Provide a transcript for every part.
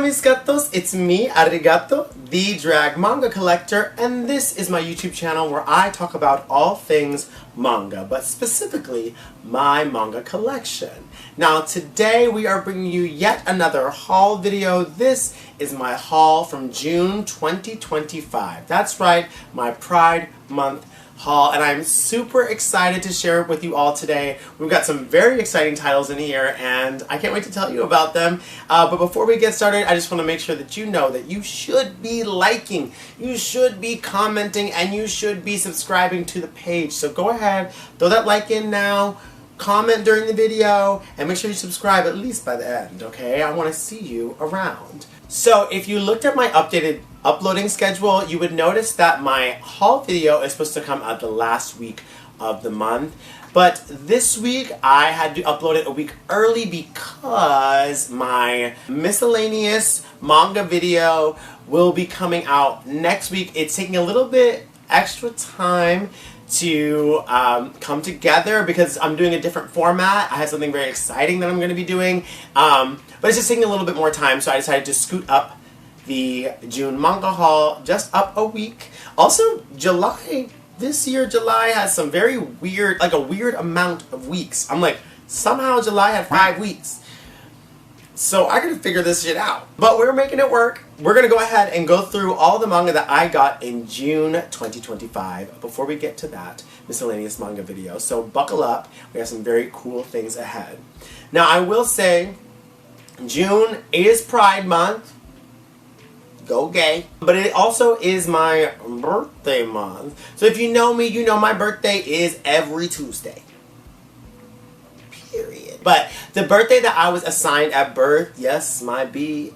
mis gatos, it's me, Ari the drag manga collector, and this is my YouTube channel where I talk about all things manga, but specifically my manga collection. Now today we are bringing you yet another haul video. This is my haul from June 2025. That's right, my Pride Month haul, and I'm super excited to share it with you all today. We've got some very exciting titles in here, and I can't wait to tell you about them. But before we get started, I just want to make sure that you know that you should be liking, you should be commenting, and you should be subscribing to the page. So go ahead, throw that like in now, comment during the video, and make sure you subscribe at least by the end, okay? I want to see you around. So if you looked at my updated uploading schedule, you would notice that my haul video is supposed to come out the last week of the month. But this week I had to upload it a week early because my miscellaneous manga video will be coming out next week. It's taking a little bit extra time to come together because I'm doing a different format. I have something very exciting that I'm going to be doing, but it's just taking a little bit more time, so I decided to scoot up the June manga haul just up a week. Also, July, this year July has some very weird, like a weird amount of weeks. I'm like, somehow July had 5 weeks. So I gotta figure this shit out. But we're making it work. We're gonna go ahead and go through all the manga that I got in June 2025 before we get to that miscellaneous manga video. So buckle up, we have some very cool things ahead. Now I will say, June is Pride Month. Go gay. But it also is my birthday month. So if you know me, you know my birthday is every Tuesday. Period. But the birthday that I was assigned at birth, yes, my birthday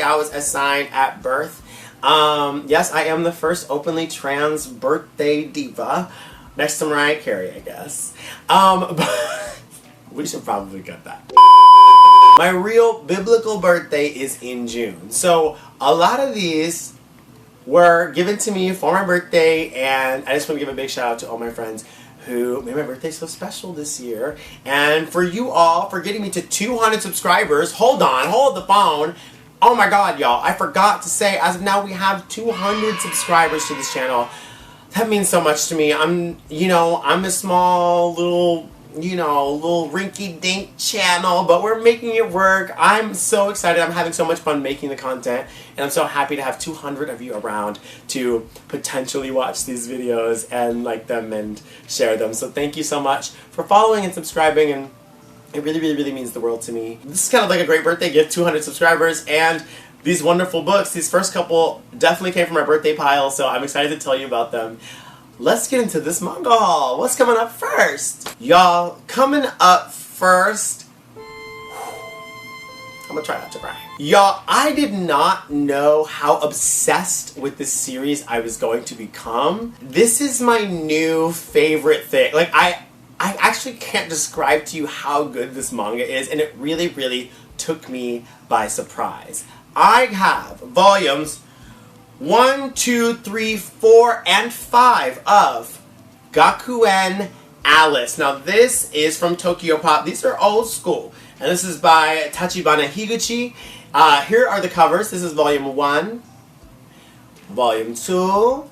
I was assigned at birth. Yes, I am the first openly trans birthday diva. Next to Mariah Carey, I guess. But we should probably cut that. My real biblical birthday is in June. So a lot of these were given to me for my birthday, and I just want to give a big shout out to all my friends who made my birthday so special this year. And for you all, for getting me to 200 subscribers. Hold on, hold the phone. Oh my god, y'all, I forgot to say, as of now we have 200 subscribers to this channel. That means so much to me. I'm a small little rinky-dink channel, but we're making it work. I'm so excited. I'm having so much fun making the content, and I'm so happy to have 200 of you around to potentially watch these videos and like them and share them. So thank you so much for following and subscribing, and it really, really, really means the world to me. This is kind of like a great birthday gift, 200 subscribers, and these wonderful books. These first couple definitely came from my birthday pile, so I'm excited to tell you about them. Let's get into this manga haul. What's coming up first? Y'all, coming up first, I'm gonna try not to cry. Y'all, I did not know how obsessed with this series I was going to become. This is my new favorite thing. Like, I actually can't describe to you how good this manga is, and it really, really took me by surprise. I have volumes 1, 2, 3, 4, and 5 of Gakuen Alice. Now this is from Tokyo Pop. These are old school. And this is by Tachibana Higuchi. Here are the covers. This is volume 1. Volume 2.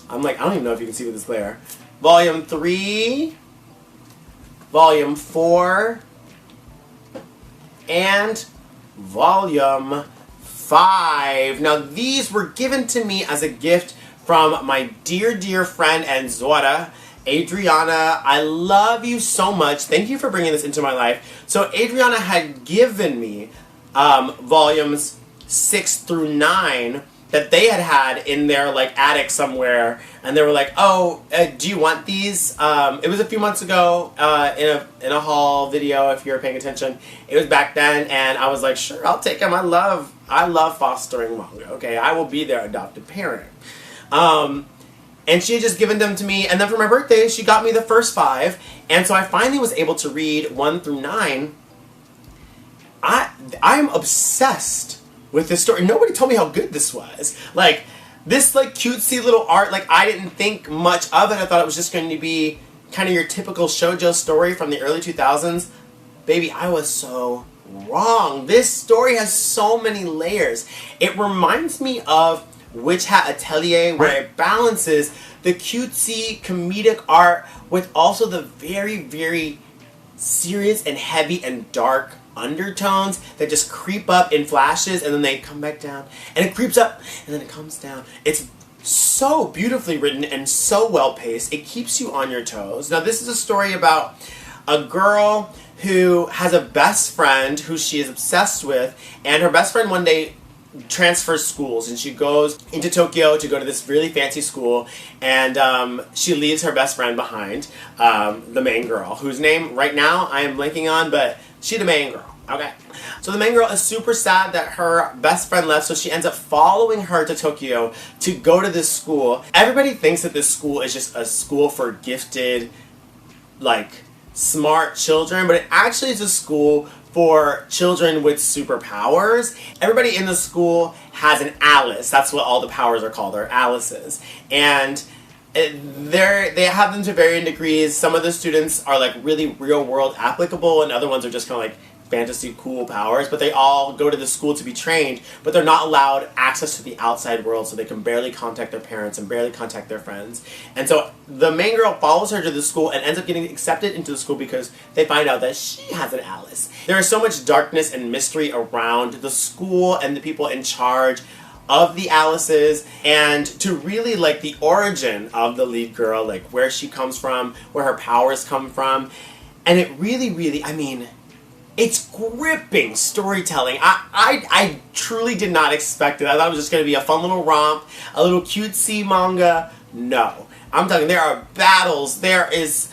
I don't even know if you can see with this glare. Volume 3. Volume 4. And Volume 5. Now these were given to me as a gift from my dear, dear friend and Zora, Adriana. I love you so much. Thank you for bringing this into my life. So Adriana had given me volumes 6 through 9 that they had in their like attic somewhere, and they were like, "Oh, do you want these?" It was a few months ago in a haul video. If you're paying attention, it was back then, and I was like, "Sure, I'll take them." I love fostering manga. Okay, I will be their adopted parent. And she had just given them to me, and then for my birthday, she got me the first 5, and so I finally was able to read 1 through 9. I'm obsessed with this story. Nobody told me how good this was. Like, this like cutesy little art, like I didn't think much of it. I thought it was just going to be kind of your typical shoujo story from the early 2000s, baby, I was so wrong. This story has so many layers. It reminds me of Witch Hat Atelier, where it balances the cutesy comedic art with also the very, very serious and heavy and dark undertones that just creep up in flashes and then they come back down, and it creeps up and then it comes down. It's so beautifully written and so well paced. It keeps you on your toes. Now, this is a story about a girl who has a best friend who she is obsessed with, and her best friend one day transfers schools, and she goes into Tokyo to go to this really fancy school, and she leaves her best friend behind, the main girl, whose name right now I am blanking on, but she's the main girl, okay? So the main girl is super sad that her best friend left, so she ends up following her to Tokyo to go to this school. Everybody thinks that this school is just a school for gifted, like, smart children, but it actually is a school for children with superpowers. Everybody in the school has an Alice. That's what all the powers are called. They're Alices. And they have them to varying degrees. Some of the students are like really real world applicable, and other ones are just kind of like fantasy cool powers, but they all go to the school to be trained, but they're not allowed access to the outside world, so they can barely contact their parents and barely contact their friends. And so the main girl follows her to the school and ends up getting accepted into the school because they find out that she has an Alice. There is so much darkness and mystery around the school and the people in charge of the Alices, and to really like the origin of the lead girl, like where she comes from, where her powers come from. And it really, I mean, it's gripping storytelling. I truly did not expect it. I thought it was just going to be a fun little romp, a little cutesy manga. No. I'm talking, there are battles, there is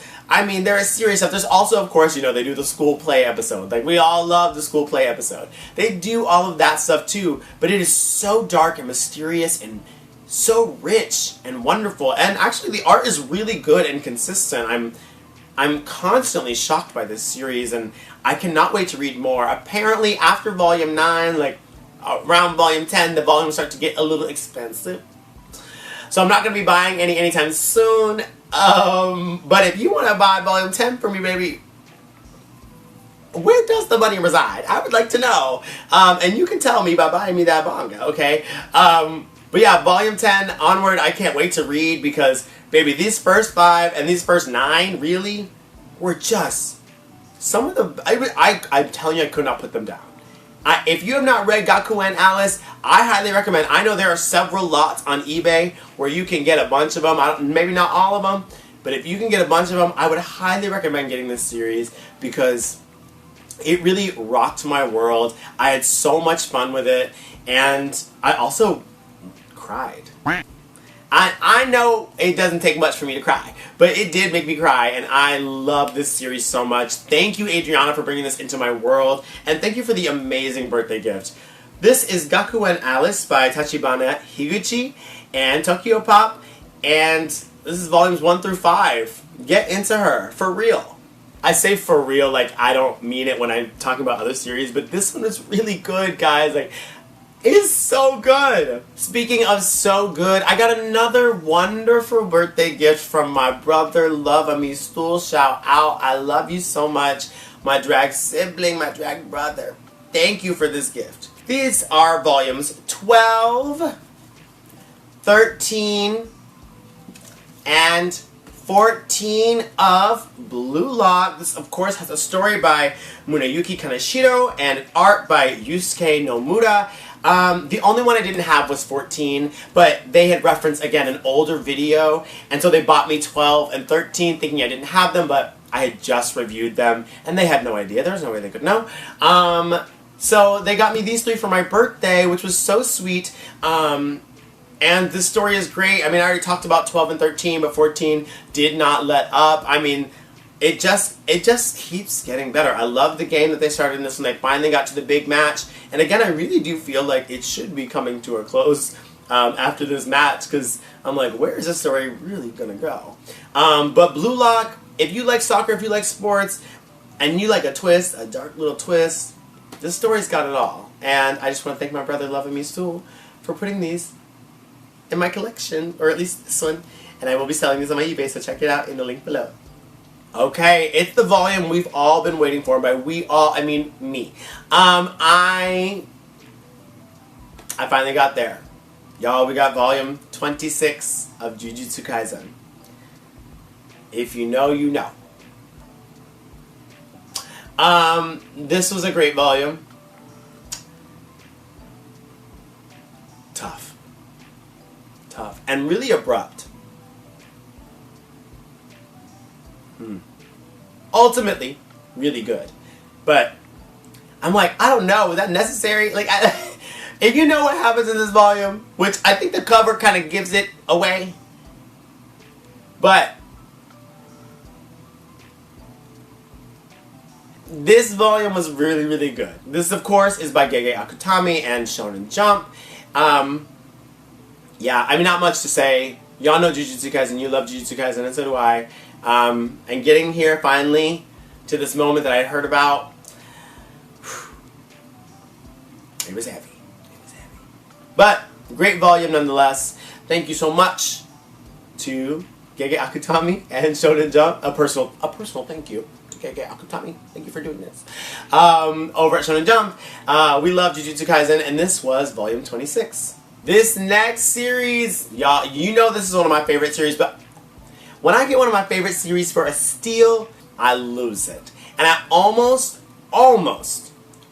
serious stuff. There's also, of course, you know, they do the school play episode. Like, we all love the school play episode. They do all of that stuff too, but it is so dark and mysterious and so rich and wonderful. And actually, the art is really good and consistent. I'm constantly shocked by this series, and I cannot wait to read more. Apparently, after Volume 9, like, around Volume 10, the volumes start to get a little expensive. So I'm not going to be buying any anytime soon. But if you want to buy Volume 10 for me, baby, where does the money reside? I would like to know. And you can tell me by buying me that manga, okay? But yeah, Volume 10 onward, I can't wait to read because, baby, these first 5 and these first 9 really were just some of the... I'm telling you, I could not put them down. If you have not read Gakuen Alice, I highly recommend. I know there are several lots on eBay where you can get a bunch of them. Maybe not all of them, but if you can get a bunch of them, I would highly recommend getting this series because it really rocked my world. I had so much fun with it, and I also cried. I know it doesn't take much for me to cry, but it did make me cry, and I love this series so much. Thank you, Adriana, for bringing this into my world, and thank you for the amazing birthday gift. This is Gakuen Alice by Tachibana Higuchi and Tokyo Pop, and this is volumes 1 through 5. Get into her, for real. I say for real, like I don't mean it when I'm talking about other series, but this one is really good, guys. Like, it is so good. Speaking of so good, I got another wonderful birthday gift from my brother, Love Amistul. Shout out. I love you so much. My drag sibling, my drag brother. Thank you for this gift. These are volumes 12, 13, and 14 of Bluelock. This, of course, has a story by Muneyuki Kaneshiro and art by Yusuke Nomura. The only one I didn't have was 14, but they had referenced, again, an older video, and so they bought me 12 and 13 thinking I didn't have them, but I had just reviewed them, and they had no idea. There was no way they could know. So they got me these 3 for my birthday, which was so sweet, and this story is great. I mean, I already talked about 12 and 13, but 14 did not let up. I mean, it just keeps getting better. I love the game that they started in this when they finally got to the big match. And again, I really do feel like it should be coming to a close after this match, because I'm like, where is this story really going to go? But Bluelock, if you like soccer, if you like sports, and you like a twist, a dark little twist, this story's got it all. And I just want to thank my brother, Love Amistul, for putting these in my collection, or at least this one. And I will be selling these on my eBay, so check it out in the link below. Okay, it's the volume we've all been waiting for. By we all, I mean me. I finally got there. Y'all, we got volume 26 of Jujutsukaisen. If you know, you know. This was a great volume. Tough. Tough. And really abrupt. Ultimately, really good. But I'm like, I don't know, was that necessary? Like, if you know what happens in this volume, which I think the cover kind of gives it away, but this volume was really, really good. This, of course, is by gegeakutami and shonenjump. Yeah, I mean, not much to say. Y'all know Jujutsukaisen, you love Jujutsukaisen, and so do I. And getting here, finally, to this moment that I had heard about, it was heavy. It was heavy. But, great volume nonetheless. Thank you so much to gegeakutami and shonenjump. A personal thank you to gegeakutami. Thank you for doing this. Over at shonenjump, we love Jujutsu Kaisen, and this was volume 26. This next series, y'all, you know this is one of my favorite series, but when I get one of my favorite series for a steal, I lose it. And I almost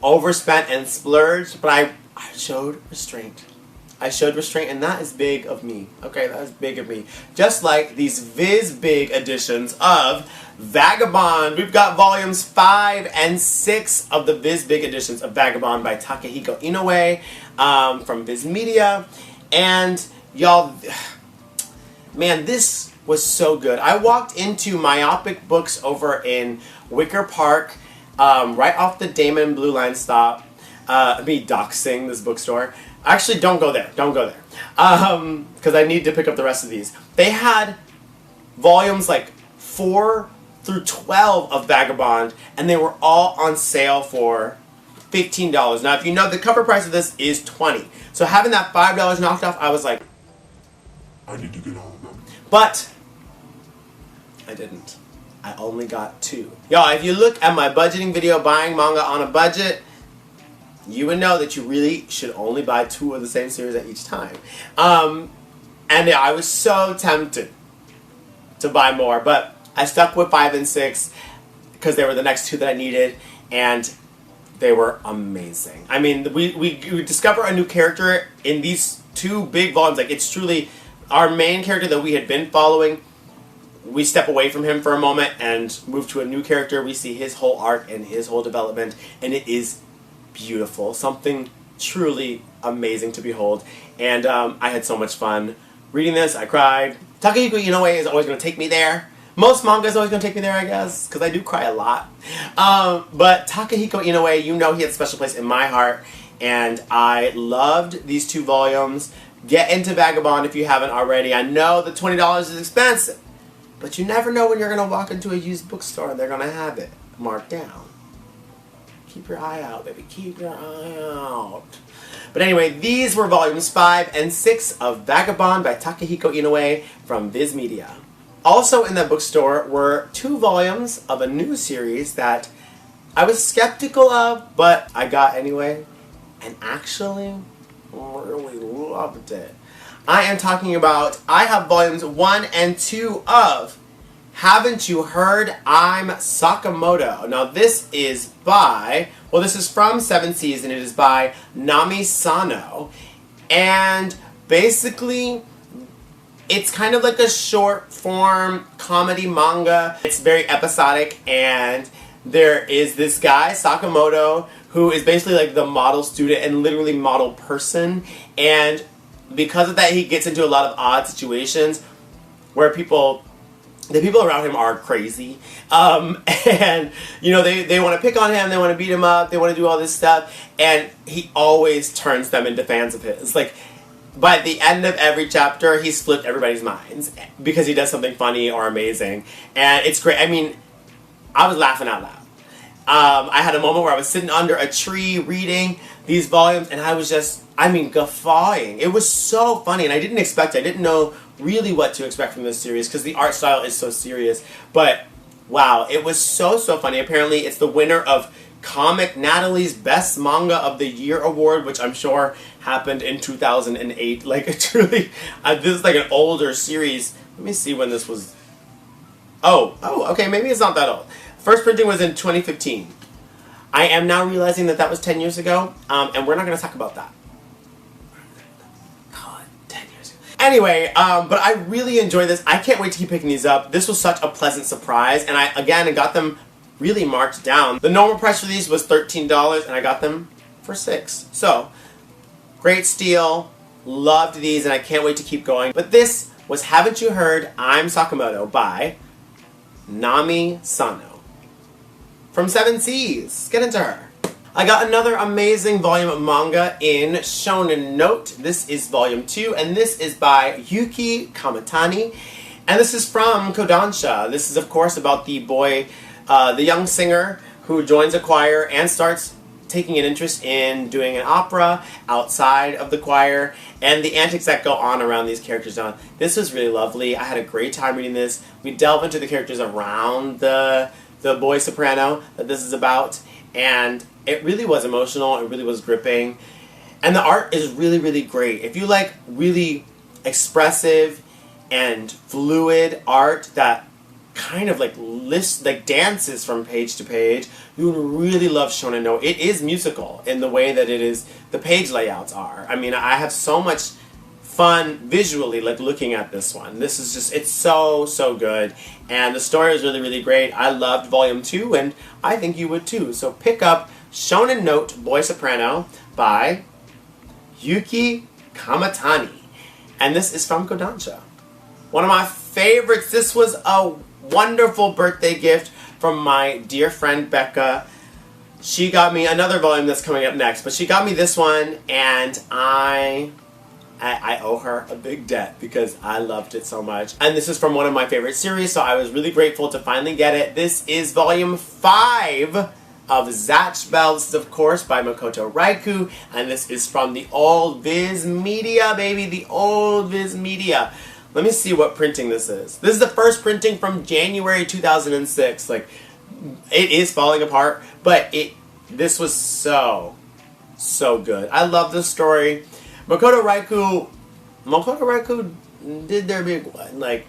overspent and splurged, but I showed restraint. I showed restraint, and that is big of me. Okay, that is big of me. Just like these big editions of Vagabond. We've got volumes 5 and 6 of the big editions of Vagabond by Takehikoinoue from vizmedia. And y'all, man, this was so good. I walked into Myopic Books over in Wicker Park, right off the Damon Blue Line stop. Me doxing this bookstore. Actually, don't go there. Don't go there. Because I need to pick up the rest of these. They had volumes like 4 through 12 of Vagabond, and they were all on sale for $15. Now, if you know, the cover price of this is $20. So having that $5 knocked off, I was like, I need to get all of them. But I didn't. I only got 2. Y'all, if you look at my budgeting video, buying manga on a budget, you would know that you really should only buy 2 of the same series at each time. And I was so tempted to buy more, but I stuck with 5 and 6 because they were the next 2 that I needed, and they were amazing. I mean, we discover a new character in these 2 big volumes. Like, it's truly our main character that we had been following. We step away from him for a moment and move to a new character. We see his whole arc and his whole development, and it is beautiful. Something truly amazing to behold. And I had so much fun reading this. I cried. Takehikoinoue is always going to take me there. Most manga is always going to take me there, I guess, because I do cry a lot. But Takehikoinoue, you know he had a special place in my heart, and I loved these 2 volumes. Get into Vagabond if you haven't already. I know the $20 is expensive, but you never know when you're going to walk into a used bookstore and they're going to have it marked down. Keep your eye out, baby. Keep your eye out. But anyway, these were volumes 5 and 6 of Vagabond by Takehikoinoue from vizmedia. Also in that bookstore were 2 volumes of a new series that I was skeptical of, but I got anyway, and actually really loved it. I am talking about, I have volumes 1 and 2 of Haven't You Heard I'm Sakamoto. Now this is by, well, this is from 7th Season. It is by Nami Sano, and basically it's kind of like a short form comedy manga. It's very episodic, and there is this guy, Sakamoto, who is basically like the model student and literally model person, and because of that he gets into a lot of odd situations where the people around him are crazy, and you know, they want to pick on him, they want to beat him up, they want to do all this stuff, and he always turns them into fans of his. Like, by the end of every chapter, he's flipped everybody's minds because he does something funny or amazing. And it's great. I mean, I was laughing out loud. I had a moment where I was sitting under a tree reading these volumes, and I was just, I mean, guffawing. It was so funny, and I didn't expect it. I didn't know really what to expect from this series because the art style is so serious. But Wow, it was so funny. Apparently, it's the winner of Comic Natalie's Best Manga of the Year award, which I'm sure happened in 2008. Like, truly, this is like an older series. Let me see when this was. Oh, okay, maybe it's not that old. First printing was in 2015. I am now realizing that was 10 years ago, and we're not going to talk about that. God, 10 years ago. Anyway, but I really enjoyed this. I can't wait to keep picking these up. This was such a pleasant surprise, and I got them really marked down. The normal price for these was $13, and I got them for $6. So, great steal. Loved these, and I can't wait to keep going. But this was Haven't You Heard I'm Sakamoto by Nami Sano. From Seven Seas. Let's get into her. I got another amazing volume of manga in Shonen Note. This is volume 2, and this is by Yuki Kamitani. And this is from Kodansha. This is, of course, about the boy, the young singer who joins a choir and starts taking an interest in doing an opera outside of the choir, and the antics that go on around these characters. Now, this was really lovely. I had a great time reading this. We delve into the characters around the boy soprano that this is about, and it really was emotional. It really was gripping, and the art is really great. If you like really expressive and fluid art that kind of like dances from page to page, you would really love Shonen No. It is musical in the way that it is. The page layouts are. I mean, I have so much fun visually like looking at this one. This is just, it's so good, and the story is really great. I loved volume 2, and I think you would too. So pick up Shonen Note Boy Soprano by Yuki Kamitani, and this is from Kodansha. One of my favorites. This was a wonderful birthday gift from my dear friend Becca. She got me another volume that's coming up next, but she got me this one, and I owe her a big debt because I loved it so much. And this is from one of my favorite series, so I was really grateful to finally get it. This is volume 5 of Zatchbell. This is, of course, by Makoto Raiku, and this is from the old vizmedia, baby, the old vizmedia. Let me see what printing this is. This is the first printing from January 2006. Like, it is falling apart, but this was so good. I love this story. Makoto Raiku did their big one. Like,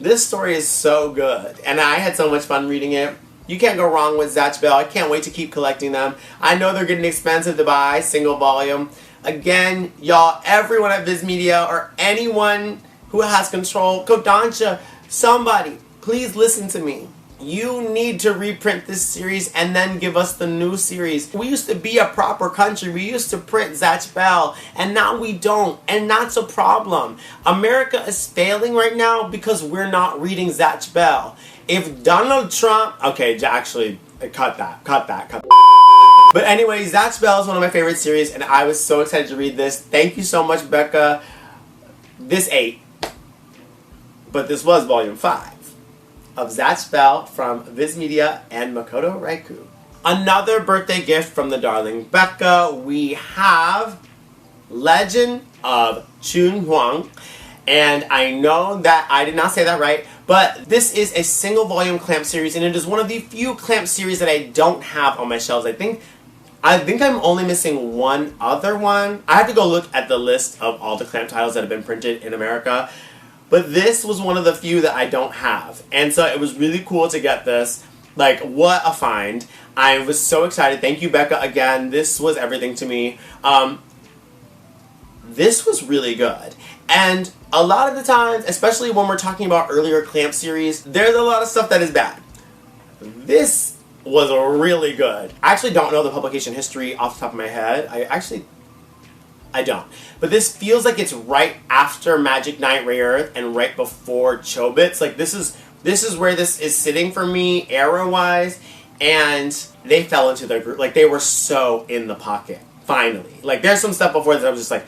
this story is so good, and I had so much fun reading it. You can't go wrong with Zatchbell. I can't wait to keep collecting them. I know they're getting expensive to buy, single volume. Again, y'all, everyone at vizmedia or anyone who has control, Kodansha, somebody, please listen to me. You need to reprint this series and then give us the new series. We used to be a proper country. We used to print Zatchbell, and now we don't, and that's a problem. America is failing right now because we're not reading Zatchbell. If Donald Trump... Okay, actually, cut that. But anyway, Zatchbell is one of my favorite series, and I was so excited to read this. Thank you so much, Becca. This ate. But this was volume 5 of Zatchbell from vizmedia and Makoto Raiku. Another birthday gift from the darling Becca. We have Legend of Chun Huang. And I know that I did not say that right, but this is a single volume clamp series, and it is one of the few clamp series that I don't have on my shelves. I think I'm only missing one other one. I have to go look at the list of all the clamp titles that have been printed in America. But this was one of the few that I don't have. And so it was really cool to get this. Like, what a find. I was so excited. Thank you, Becca, again. This was everything to me. This was really good. And a lot of the times, especially when we're talking about earlier clamp series, there's a lot of stuff that is bad. This was really good. I actually don't know the publication history off the top of my head. I don't. But this feels like it's right after Magic Knight Ray Earth and right before Chobits. Like, this is where this is sitting for me, era-wise, and they fell into their group. Like, they were so in the pocket, finally. Like, there's some stuff before that I was just like,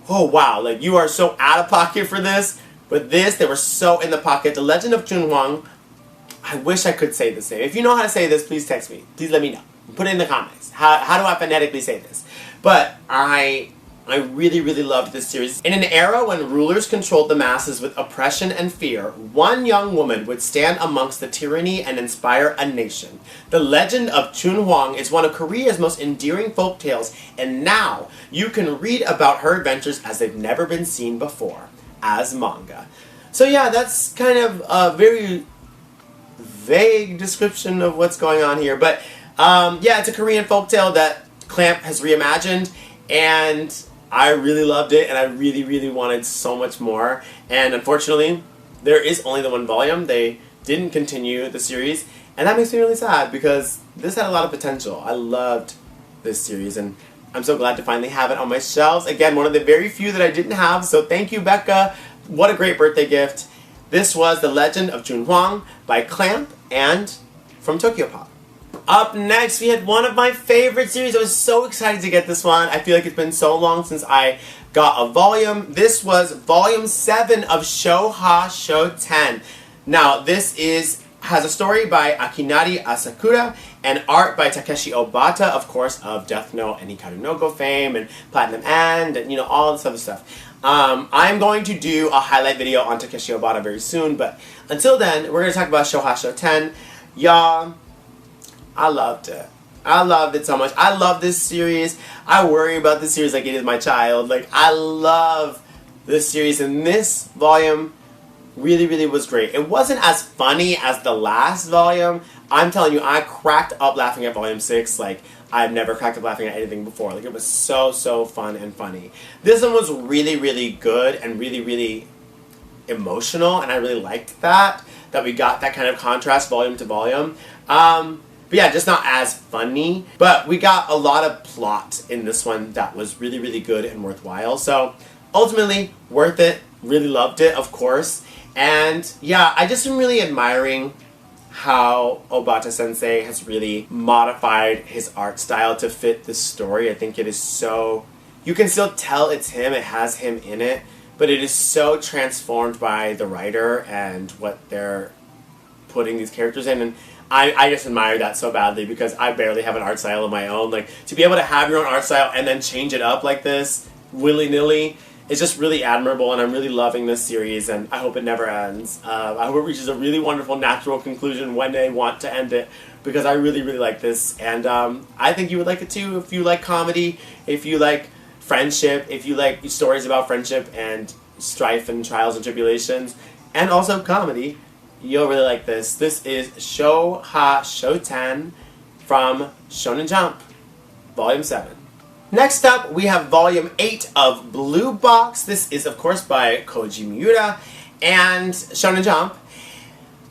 oh, wow, like, you are so out of pocket for this. But this, they were so in the pocket. The Legend of Chun Huang, I wish I could say this name. If you know how to say this, please text me. Please let me know. Put it in the comments. How do I phonetically say this? But I I really, really loved this series. In an era when rulers controlled the masses with oppression and fear, one young woman would stand amongst the tyranny and inspire a nation. The legend of Chunhwang is one of Korea's most endearing folk tales, and now you can read about her adventures as they've never been seen before, as manga. So yeah, that's kind of a very vague description of what's going on here, but yeah, it's a Korean folktale that Clamp has reimagined, and I really loved it, and I really, really wanted so much more. And unfortunately, there is only the one volume. They didn't continue the series, and that makes me really sad because this had a lot of potential. I loved this series, and I'm so glad to finally have it on my shelves. Again, one of the very few that I didn't have, so thank you, Becca. What a great birthday gift. This was The Legend of Chunhwang by Clamp and from Tokyo Pop. Up next, we had one of my favorite series. I was so excited to get this one. I feel like it's been so long since I got a volume. This was volume 7 of Shouha Show 10. Now, this has a story by Akinari Asakura and art by Takeshi Obata, of course, of Death Note and Hikaru no Go fame and Platinum and you know, all this other stuff. I'm going to do a highlight video on Takeshi Obata very soon, but until then, we're going to talk about Shouha Show 10. Y'all, I loved it. I loved it so much. I love this series. I worry about this series like it is my child. Like, I love this series, and this volume really, really was great. It wasn't as funny as the last volume. I'm telling you, I cracked up laughing at volume 6 like I've never cracked up laughing at anything before. Like, it was so, so fun and funny. This one was really, really good and really, really emotional, and I really liked that we got that kind of contrast volume to volume. But yeah, just not as funny. But we got a lot of plot in this one that was really, really good and worthwhile. So ultimately, worth it. Really loved it, of course. And yeah, I just am really admiring how Obata Sensei has really modified his art style to fit this story. I think it is so... You can still tell it's him, it has him in it, but it is so transformed by the writer and what they're putting these characters in. And I just admire that so badly because I barely have an art style of my own. Like, to be able to have your own art style and then change it up like this, willy-nilly, is just really admirable, and I'm really loving this series, and I hope it never ends. I hope it reaches a really wonderful, natural conclusion when they want to end it, because I really, really like this, and I think you would like it too if you like comedy, if you like friendship, if you like stories about friendship and strife and trials and tribulations, and also comedy. You'll really like this. This is Shouha Show 10 from Shonenjump, Volume 7. Next up, we have Volume 8 of Bluebox. This is, of course, by Koji Miura and Shonenjump.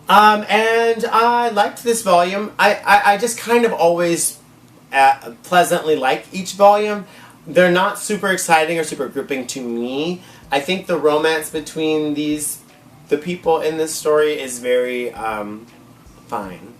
And I liked this volume. I just kind of always pleasantly like each volume. They're not super exciting or super gripping to me. I think the romance between the people in this story is very fine.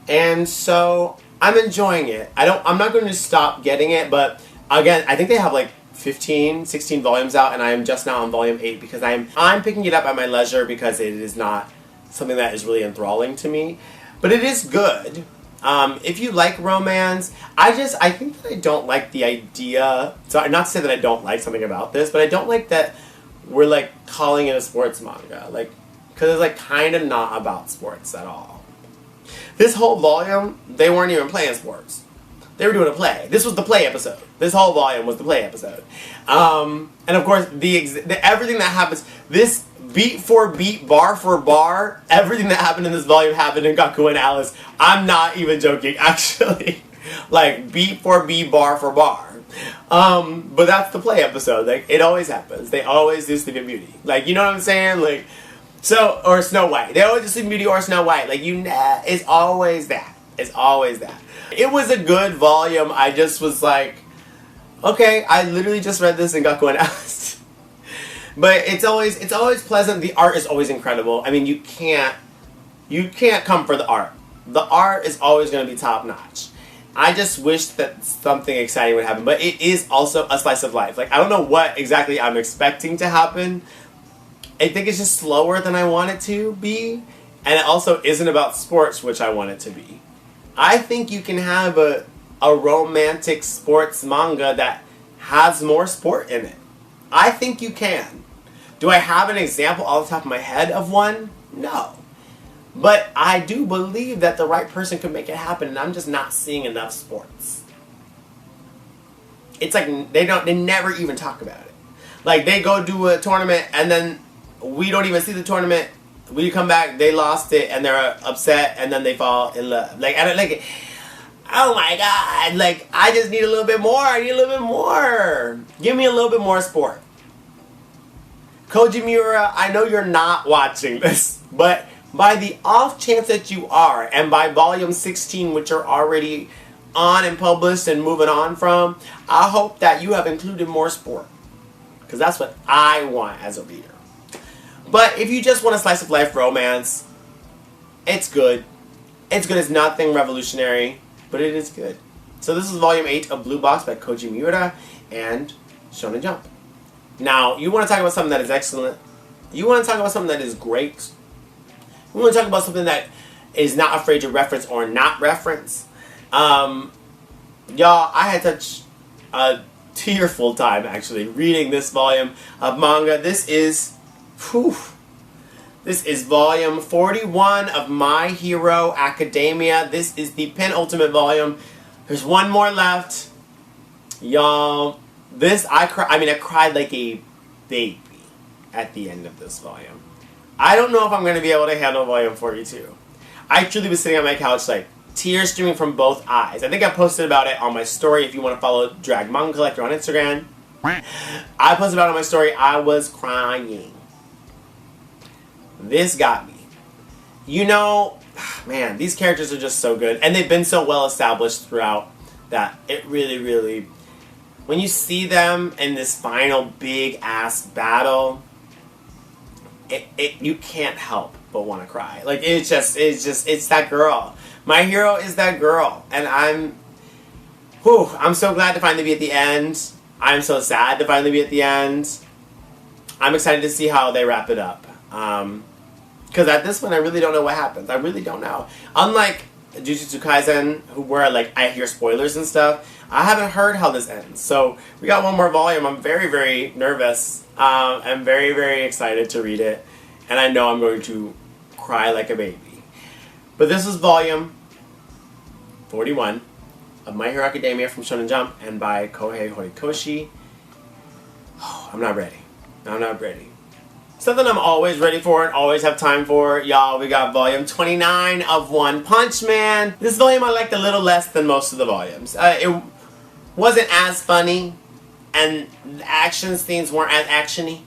And so I'm enjoying it. I'm not going to stop getting it, but again, I think they have like 15, 16 volumes out, and I am just now on volume 8 because I'm picking it up at my leisure because it is not something that is really enthralling to me. But it is good. If you like romance, I think that I don't like the idea, so not to say that I don't like something about this, but I don't like that we're like calling it a sports manga, like, because it's like kind of not about sports at all. This whole volume, they weren't even playing sports. They were doing a play. This was the play episode. This whole volume was the play episode. And of course, everything that happens, this beat for beat, bar for bar, everything that happened in this volume happened in Gaku and Alice. I'm not even joking, actually. Like, beat for beat, bar for bar. But that's the play episode. Like, it always happens. They always do Sleeping Beauty. Like, you know what I'm saying? Like, so, or Snow White. They always do Sleeping Beauty or Snow White. Like, it's always that. It's always that. It was a good volume. I just was like, okay, I literally just read this in Gaku and Alice. But it's always pleasant. The art is always incredible. I mean, you can't come for the art. The art is always going to be top notch. I just wish that something exciting would happen, but it is also a slice of life. Like, I don't know what exactly I'm expecting to happen. I think it's just slower than I want it to be, and it also isn't about sports, which I want it to be. I think you can have a a romantic sports manga that has more sport in it. I think you can. Do I have an example off the top of my head of one? No. But I do believe that the right person could make it happen, and I'm just not seeing enough sports. It's like they never even talk about it. Like they go do a tournament and then we don't even see the tournament. We come back, they lost it, and they're upset, and then they fall in love. Like I don't like it. Oh my god! Like I just need a little bit more. I need a little bit more. Give me a little bit more sport. Koji Miura, I know you're not watching this, but by the off chance that you are, and by volume 16, which are already on and published and moving on from, I hope that you have included more sport. Because that's what I want as a reader. But if you just want a slice of life romance, it's good. It's good. It's nothing revolutionary, but it is good. So this is volume 8 of Bluebox by Koji Miura and Shonenjump. Now, you want to talk about something that is excellent. You want to talk about something that is great. You want to talk about something that is not afraid to reference or not reference. Y'all, I had such a tearful time actually reading this volume of manga. This is volume 41 of My Hero Academia. This is the penultimate volume. There's one more left. Y'all, I cried like a baby at the end of this volume. I don't know if I'm going to be able to handle volume 42. I truly was sitting on my couch like tears streaming from both eyes. I think I posted about it on my story. If you want to follow Drag Manga Collector on Instagram, I posted about it on my story. I was crying. This got me. You know, man, these characters are just so good. And they've been so well established throughout that it really, really, when you see them in this final big ass battle, you can't help but want to cry. Like it's that girl. My hero is that girl, and I'm so glad to finally be at the end. I'm so sad to finally be at the end. I'm excited to see how they wrap it up. Because at this point, I really don't know what happens. I really don't know. Unlike jujutsukaisen, where like I hear spoilers and stuff, I haven't heard how this ends. So we got one more volume. I'm very, very nervous. I'm very, very excited to read it, and I know I'm going to cry like a baby. But this is volume 41 of My Hero Academia from Shonen Jump and by Kohei Horikoshi. Oh, I'm not ready. I'm not ready. Something I'm always ready for and always have time for. Y'all, we got volume 29 of Onepunchman. This volume I liked a little less than most of the volumes. It wasn't as funny, and the action scenes weren't as actiony.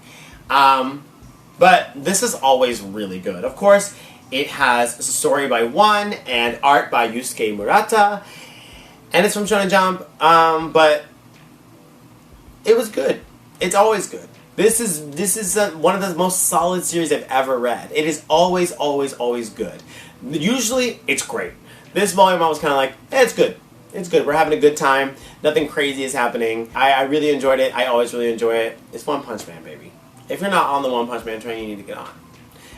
But this is always really good. Of course, it has a story by One and art by Yusuke Murata. And it's from Shonen Jump. But it was good. It's always good. This is one of the most solid series I've ever read. It is always, always, always good. Usually, it's great. This volume I was kind of like, it's good. It's good. We're having a good time. Nothing crazy is happening. I really enjoyed it. I always really enjoy it. It's One Punch Man, baby. If you're not on the One Punch Man train, you need to get on.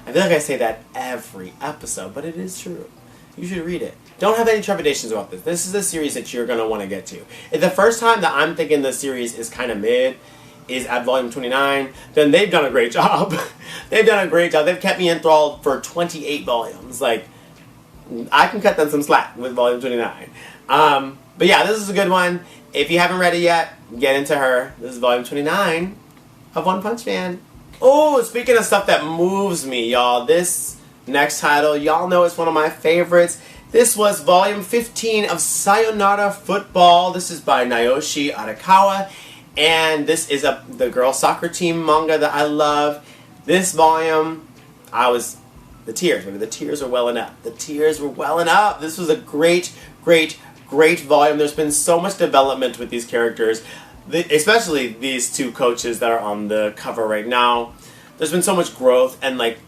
I feel like I say that every episode, but it is true. You should read it. Don't have any trepidations about this. This is a series that you're going to want to get to. If the first time that I'm thinking the series is kind of mid is at volume 29, then they've done a great job. They've done a great job. They've kept me enthralled for 28 volumes. Like, I can cut them some slack with volume 29. But yeah, this is a good one. If you haven't read it yet, get into her. This is volume 29 of One Punch Man. Oh, speaking of stuff that moves me, y'all, this next title, y'all know it's one of my favorites. This was volume 15 of Sayonara Football. This is by Naoshi Arakawa, and this is the girls soccer team manga that I love. This volume, the tears were welling up. The tears were welling up. This was a great, great, great volume. There's been so much development with these characters. Especially these two coaches that are on the cover right now. There's been so much growth, and like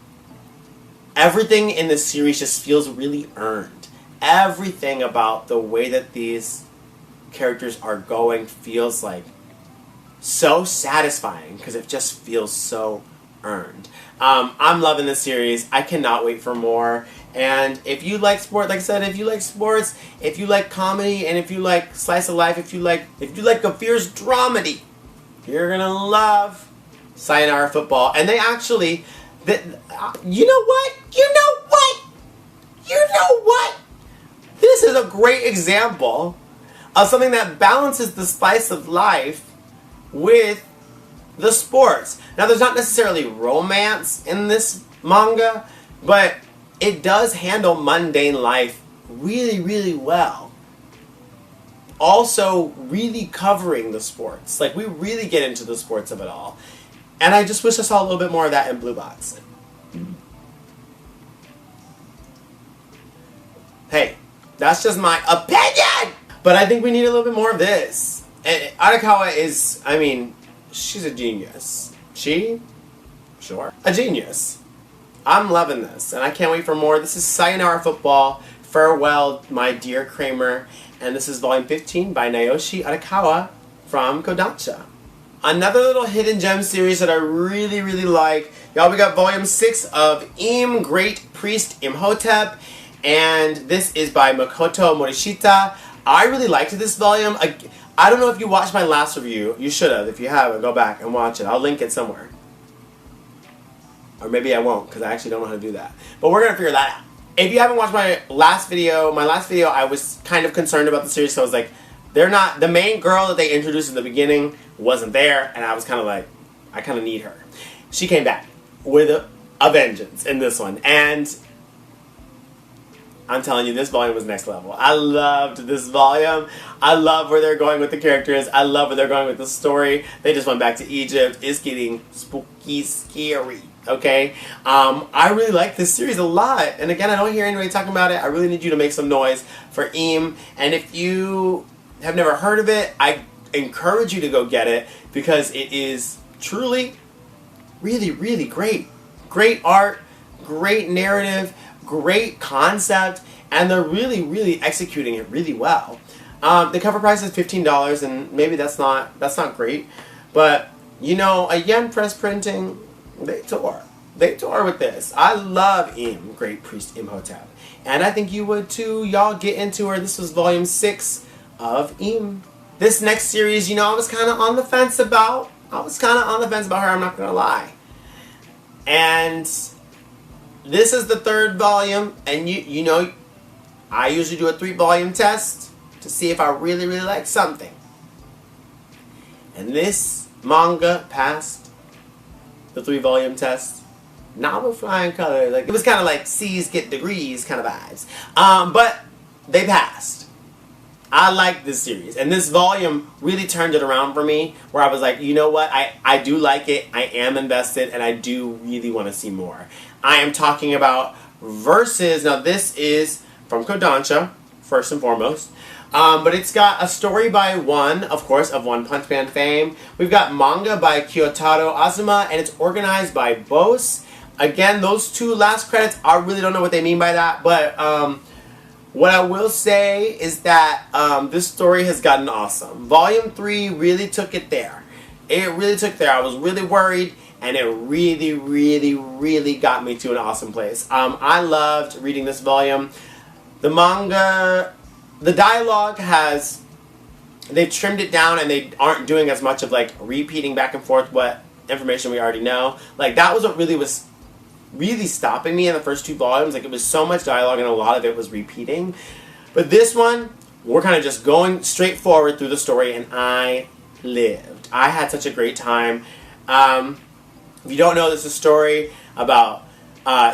everything in this series just feels really earned. Everything about the way that these characters are going feels like so satisfying because it just feels so earned. I'm loving this series. I cannot wait for more. And if you like sport, like I said, if you like sports, if you like comedy, and if you like slice of life, if you like a fierce dramedy, you're gonna love Sayonara Football. And they actually, you know what? This is a great example of something that balances the slice of life with the sports. Now, there's not necessarily romance in this manga, but it does handle mundane life really, really well. Also, really covering the sports. Like, we really get into the sports of it all. And I just wish I saw a little bit more of that in bluebox. Hey, that's just my opinion! But I think we need a little bit more of this. And Arakawa is, I mean, she's a genius. Sure. A genius. I'm loving this, and I can't wait for more. This is Sayonara Football. Farewell, my dear Kramer. And this is volume 15 by Naoshi Arakawa from Kodansha. Another little hidden gem series that I really, really like. Y'all, we got volume 6 of Im, Great Priest Imhotep. And this is by Makoto Morishita. I really liked this volume. I don't know if you watched my last review. You should have. If you haven't, go back and watch it. I'll link it somewhere. Or maybe I won't, because I actually don't know how to do that. But we're going to figure that out. If you haven't watched my last video, I was kind of concerned about the series, so I was like, the main girl that they introduced in the beginning wasn't there, and I was kind of like, I kind of need her. She came back with a vengeance in this one, and I'm telling you, this volume was next level. I loved this volume. I love where they're going with the characters. I love where they're going with the story. They just went back to Egypt. It's getting spooky, scary. Okay? I really like this series a lot. And again, I don't hear anybody talking about it. I really need you to make some noise for Im. And if you have never heard of it, I encourage you to go get it because it is truly, really, really great. Great art, great narrative, great concept, and they're really, really executing it really well. The cover price is $15, and maybe that's not great, but you know, a yen press printing, they tour with this. I love Im, Great Priest Imhotep, and I think you would too. Y'all get into her. This was volume 6 of Im. This next series, you know, I was kind of on the fence about. her. I'm not gonna lie, and this is the 3rd volume, and you know, I usually do a 3-volume test to see if I really, really like something. And this manga passed the 3-volume test. Not with flying colors. Like, it was kind of like C's get degrees kind of vibes. But they passed. I like this series. And this volume really turned it around for me, where I was like, you know what? I do like it. I am invested, and I do really want to see more. I am talking about Versus. Now, this is from Kodansha, first and foremost. But it's got a story by One, of course, of Onepunchman fame. We've got manga by Kyotaro Azuma, and it's organized by Bose. Again, those 2 last credits, I really don't know what they mean by that, but what I will say is that this story has gotten awesome. Volume 3 really took it there. It really took there. I was really worried, and it really, really, really got me to an awesome place. I loved reading this volume. The manga, the dialogue they've trimmed it down, and they aren't doing as much of like repeating back and forth what information we already know. Like, that was what really was stopping me in the first 2 volumes. Like, it was so much dialogue, and a lot of it was repeating. But this one, we're kind of just going straight forward through the story, and I lived. I had such a great time. If you don't know, this is a story about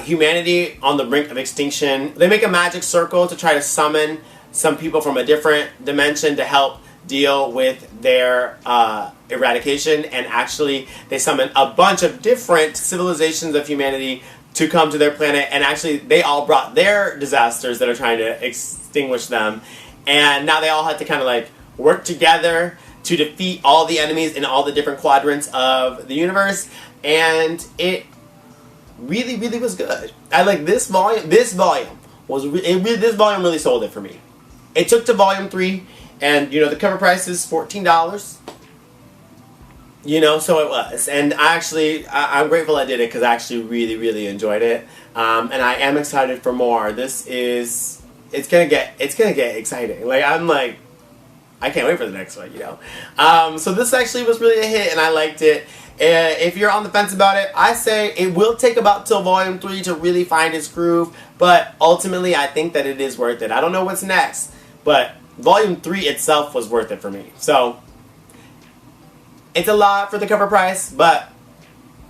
humanity on the brink of extinction. They make a magic circle to try to summon some people from a different dimension to help deal with their eradication, and actually they summon a bunch of different civilizations of humanity to come to their planet, and actually they all brought their disasters that are trying to extinguish them, and now they all had to kind of like work together to defeat all the enemies in all the different quadrants of the universe, and it really, really was good. I like this volume. This volume really sold it for me. It took to volume 3, and you know, the cover price is $14. You know, so it was, and I'm grateful I did it because I actually really enjoyed it, and I am excited for more. It's gonna get exciting. Like I can't wait for the next one. You know, so this actually was really a hit, and I liked it. If you're on the fence about it, I say it will take about till volume 3 to really find its groove, but ultimately I think that it is worth it. I don't know what's next, but volume 3 itself was worth it for me. So it's a lot for the cover price, but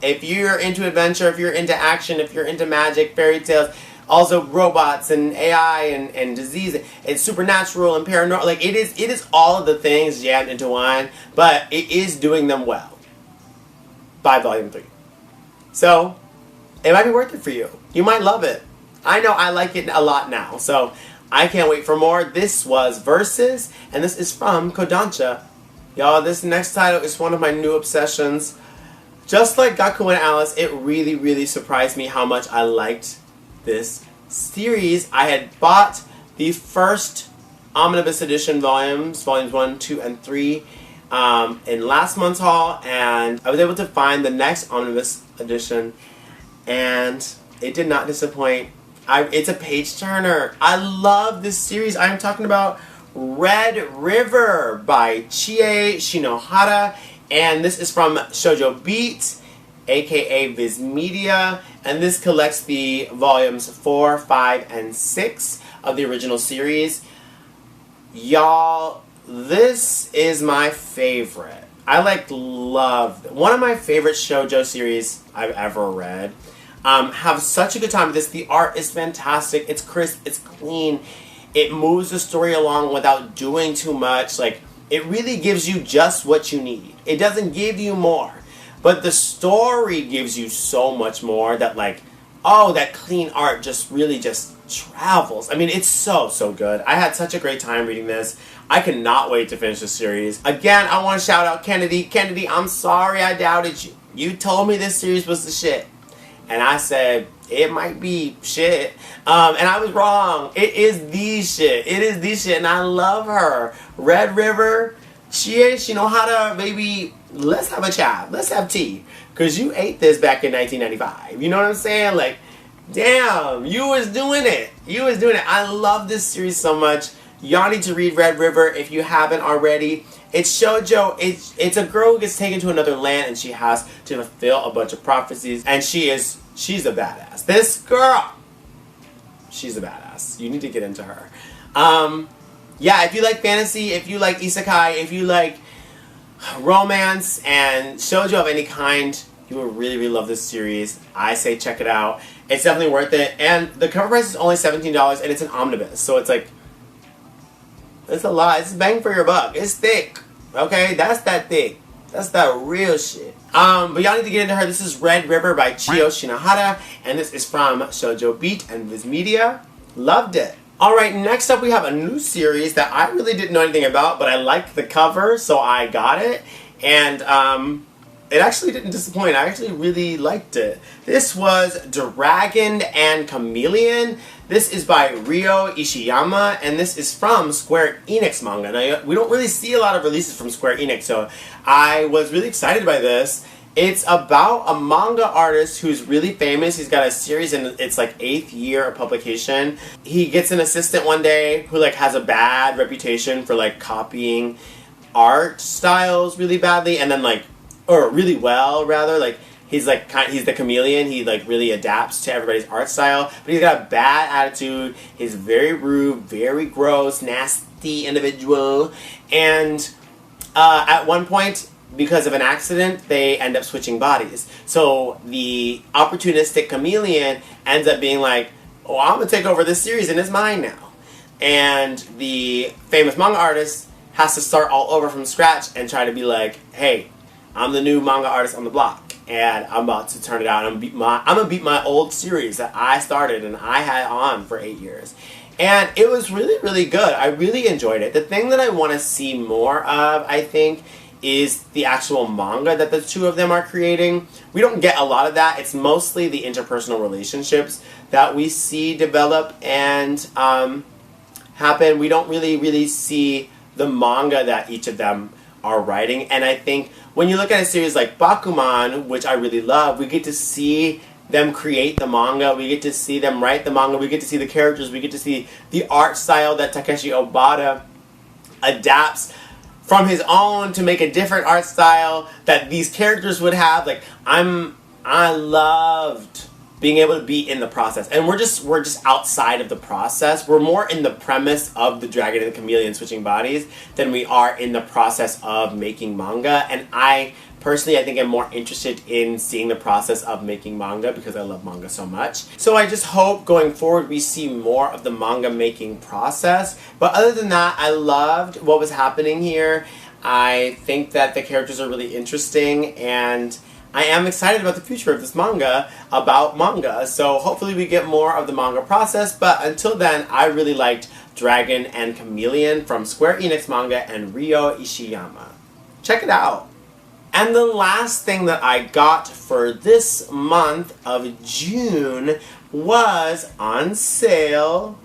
if you're into adventure, if you're into action, if you're into magic, fairy tales, also robots and AI and disease, it's supernatural and paranormal, like it is all of the things jammed into one, but it is doing them well by volume 3. So it might be worth it for you. You might love it. I know I like it a lot now, so I can't wait for more. This was Versus, and this is from Kodansha. Y'all, this next title is one of my new obsessions. Just like Gato and Alice, it really surprised me how much I liked this series. I had bought the first Omnibus Edition volumes 1, 2, and 3, in last month's haul, and I was able to find the next Omnibus Edition, and it did not disappoint. It's a page turner. I love this series. I am talking about Redriver by Chie Shinohara, and this is from Shoujo Beat, aka vizmedia, and this collects the volumes 4, 5, and 6 of the original series. Y'all, this is my favorite. I love one of my favorite shoujo series I've ever read. Have such a good time with this. The art is fantastic. It's crisp. It's clean. It moves the story along without doing too much. Like, it really gives you just what you need. It doesn't give you more. But the story gives you so much more that, like, oh, that clean art just really just travels. I mean, it's so good. I had such a great time reading this. I cannot wait to finish the series. Again, I want to shout out Kennedy. Kennedy, I'm sorry I doubted you. You told me this series was the shit. And I said, it might be shit. And I was wrong. It is the shit. It is the shit. And I love her. Redriver, Chie Shinohara, baby, let's have a chat. Let's have tea. Because you ate this back in 1995. You know what I'm saying? Like, damn, you was doing it. You was doing it. I love this series so much. Y'all need to read Redriver if you haven't already. It's shoujo. It's a girl who gets taken to another land and she has to fulfill a bunch of prophecies. And she's a badass. This girl, she's a badass. You need to get into her. Yeah, if you like fantasy, if you like isekai, if you like romance and shoujo of any kind, you will really love this series. I say check it out. It's definitely worth it. And the cover price is only $17 and it's an omnibus. So it's like, it's a lot. It's bang for your buck. It's thick. Okay? That's that thick. That's that real shit. But y'all need to get into her. This is Redriver by Chie Shinohara. And this is from Shoujo Beat and vizmedia. Loved it. Alright, next up we have a new series that I really didn't know anything about, but I liked the cover, so I got it. And it actually didn't disappoint. I actually really liked it. This was Dragon and Chameleon. This is by Ryo Ishiyama, and this is from Square Enix manga. Now, we don't really see a lot of releases from Square Enix, so I was really excited by this. It's about a manga artist who's really famous. He's got a series and it's like 8th year of publication. He gets an assistant one day who like has a bad reputation for like copying art styles really badly, and then like, or really well rather, like he's the chameleon. He like really adapts to everybody's art style, but he's got a bad attitude. He's very rude, very gross, nasty individual, and at one point, because of an accident, they end up switching bodies. So the opportunistic chameleon ends up being like, oh, I'm going to take over this series and it's mine now. And the famous manga artist has to start all over from scratch and try to be like, hey, I'm the new manga artist on the block and I'm about to turn it out. I'm going to beat my old series that I started and I had on for 8 years. And it was really good. I really enjoyed it. The thing that I want to see more of, I think, is the actual manga that the two of them are creating. We don't get a lot of that. It's mostly the interpersonal relationships that we see develop and happen. We don't really see the manga that each of them are writing. And I think when you look at a series like Bakuman, which I really love, we get to see them create the manga, we get to see them write the manga, we get to see the characters, we get to see the art style that Takeshi Obata adapts from his own to make a different art style that these characters would have. Like, I loved being able to be in the process. And we're just outside of the process. We're more in the premise of the dragon and the chameleon switching bodies than we are in the process of making manga. And I personally, I think I'm more interested in seeing the process of making manga because I love manga so much. So I just hope going forward we see more of the manga making process. But other than that, I loved what was happening here. I think that the characters are really interesting, and I am excited about the future of this manga about manga. So hopefully we get more of the manga process, but until then, I really liked Dragon and Chameleon from Square Enix Manga and Ryo Ishiyama. Check it out. And the last thing that I got for this month of June was on sale.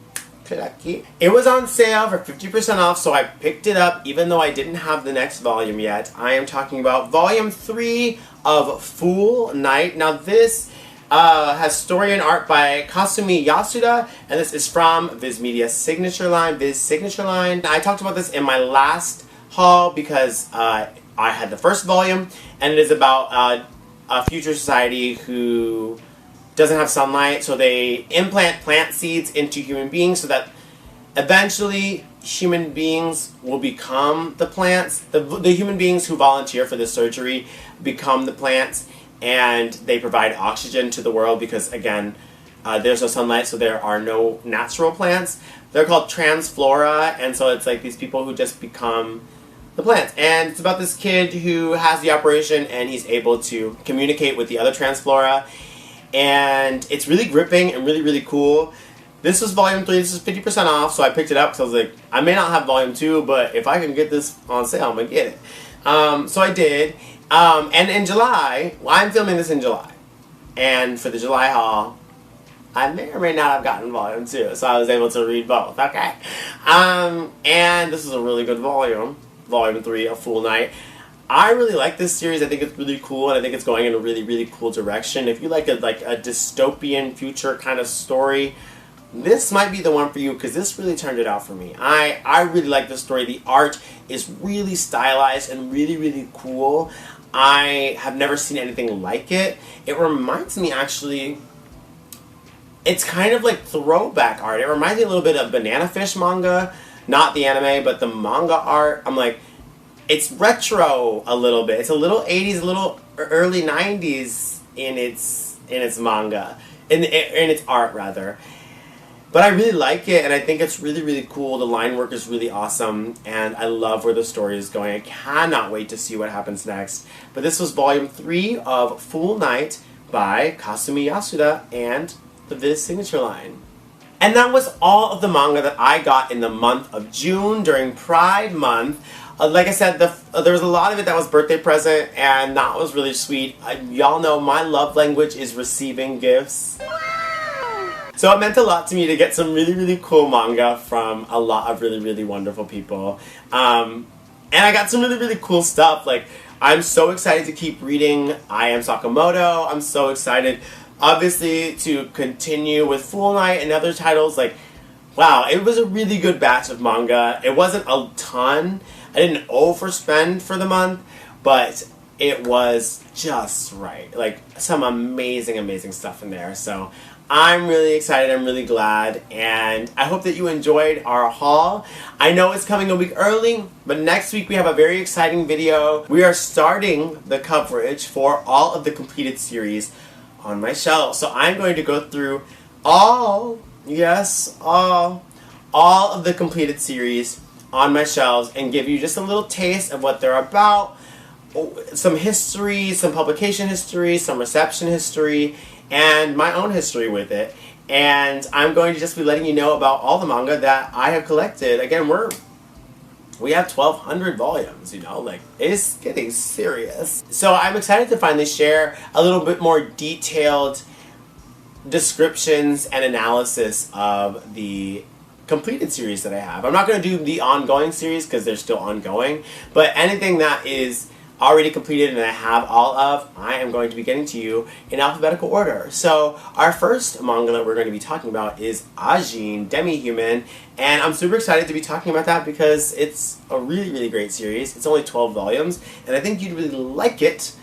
It was on sale for 50% off, so I picked it up even though I didn't have the next volume yet. I am talking about volume 3 of Foolnight. Now this has story and art by Kasumi Yasuda, and this is from vizmedia signature line, Viz signature line. I talked about this in my last haul because I had the first volume, and it is about a future society who doesn't have sunlight, so they implant plant seeds into human beings so that eventually human beings will become the plants. The human beings who volunteer for this surgery become the plants, and they provide oxygen to the world because, again, there's no sunlight, so there are no natural plants. They're called transflora, and so it's like these people who just become the plants. And it's about this kid who has the operation, and he's able to communicate with the other transflora. And it's really gripping and really, really cool. This was volume 3, this is 50% off, so I picked it up because I was like, I may not have volume 2, but if I can get this on sale, I'm going to get it. So I did. And in July, well, I'm filming this in July. And for the July haul, I may or may not have gotten volume 2, so I was able to read both, okay? And this is a really good volume, volume 3 of Foolnight. I really like this series. I think it's really cool, and I think it's going in a really, really cool direction. If you like a dystopian future kind of story, this might be the one for you because this really turned it out for me. I really like this story. The art is really stylized and really, really cool. I have never seen anything like it. It reminds me, actually, it's kind of like throwback art. It reminds me a little bit of Banana Fish manga, not the anime, but the manga art. I'm like, it's retro a little bit. It's a little 80s, a little early 90s in its manga, in its art rather. But I really like it, and I think it's really, really cool. The line work is really awesome, and I love where the story is going. I cannot wait to see what happens next. But this was volume 3 of Foolnight by Kasumi Yasuda and the Viz signature line. And that was all of the manga that I got in the month of June during Pride Month. Like I said, there was a lot of it that was birthday present, and that was really sweet. Y'all know my love language is receiving gifts. So it meant a lot to me to get some really, really cool manga from a lot of really, really wonderful people. And I got some really, really cool stuff. Like, I'm so excited to keep reading I Am Sakamoto. I'm so excited, obviously, to continue with Foolnight and other titles. Like, wow, it was a really good batch of manga. It wasn't a ton. I didn't overspend for the month, but it was just right. Like, some amazing, amazing stuff in there. So I'm really excited. I'm really glad. And I hope that you enjoyed our haul. I know it's coming a week early, but next week we have a very exciting video. We are starting the coverage for all of the completed series on my shelf. So I'm going to go through all of the completed series on my shelves and give you just a little taste of what they're about, some history, some publication history, some reception history, and my own history with it. And I'm going to just be letting you know about all the manga that I have collected. Again, we have 1,200 volumes, you know, like, it's getting serious. So I'm excited to finally share a little bit more detailed descriptions and analysis of the completed series that I have. I'm not going to do the ongoing series because they're still ongoing, but anything that is already completed and I have all of, I am going to be getting to you in alphabetical order. So our first manga that we're going to be talking about is Ajin, Demi-Human, and I'm super excited to be talking about that because it's a really, really great series. It's only 12 volumes, and I think you'd really like it.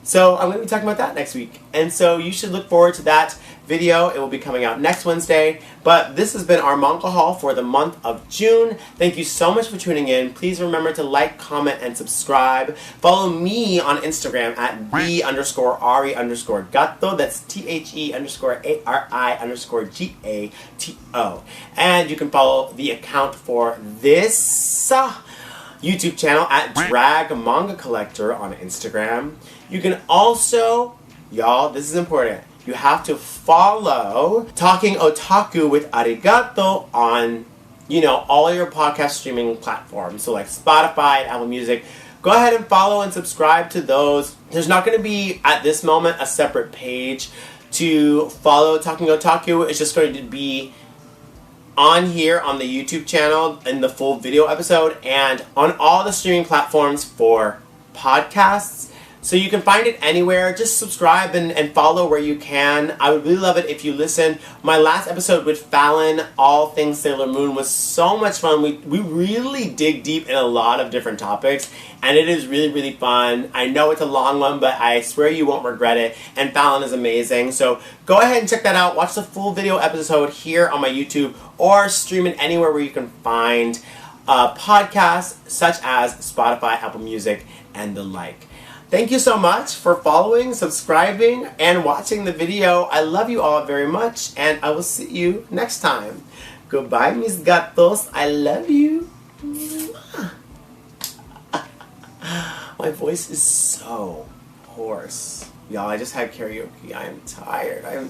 So I'm going to be talking about that next week. And so you should look forward to that video. It will be coming out next Wednesday. But this has been our manga haul for the month of June. Thank you so much for tuning in. Please remember to like, comment, and subscribe. Follow me on Instagram at _Ari_Gato. That's THE_ARI_GATO. And you can follow the account for this YouTube channel at Drag Manga Collector on Instagram. You can also, y'all, this is important, you have to follow Talking Otaku with Arigato on, all your podcast streaming platforms. So like Spotify, Apple Music. Go ahead and follow and subscribe to those. There's not going to be, at this moment, a separate page to follow Talking Otaku. It's just going to be on here on the YouTube channel in the full video episode and on all the streaming platforms for podcasts. So you can find it anywhere. Just subscribe and follow where you can. I would really love it if you listen. My last episode with Fallon, All Things Sailor Moon, was so much fun. We really dig deep in a lot of different topics, and it is really, really fun. I know it's a long one, but I swear you won't regret it, and Fallon is amazing. So go ahead and check that out. Watch the full video episode here on my YouTube or stream it anywhere where you can find podcasts such as Spotify, Apple Music, and the like. Thank you so much for following, subscribing, and watching the video. I love you all very much, and I will see you next time. Goodbye, mis gatos. I love you. My voice is so hoarse. Y'all, I just had karaoke. I am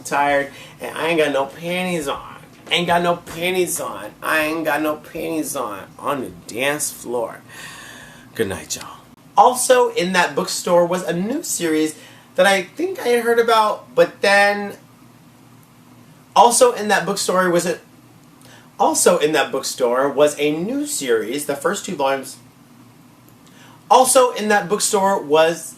tired. And I ain't got no panties on. I ain't got no panties on the dance floor. Good night, y'all. Also in that bookstore was a new series that I think I had heard about, but then also in that bookstore was a new series, the first 2 volumes. Also in that bookstore was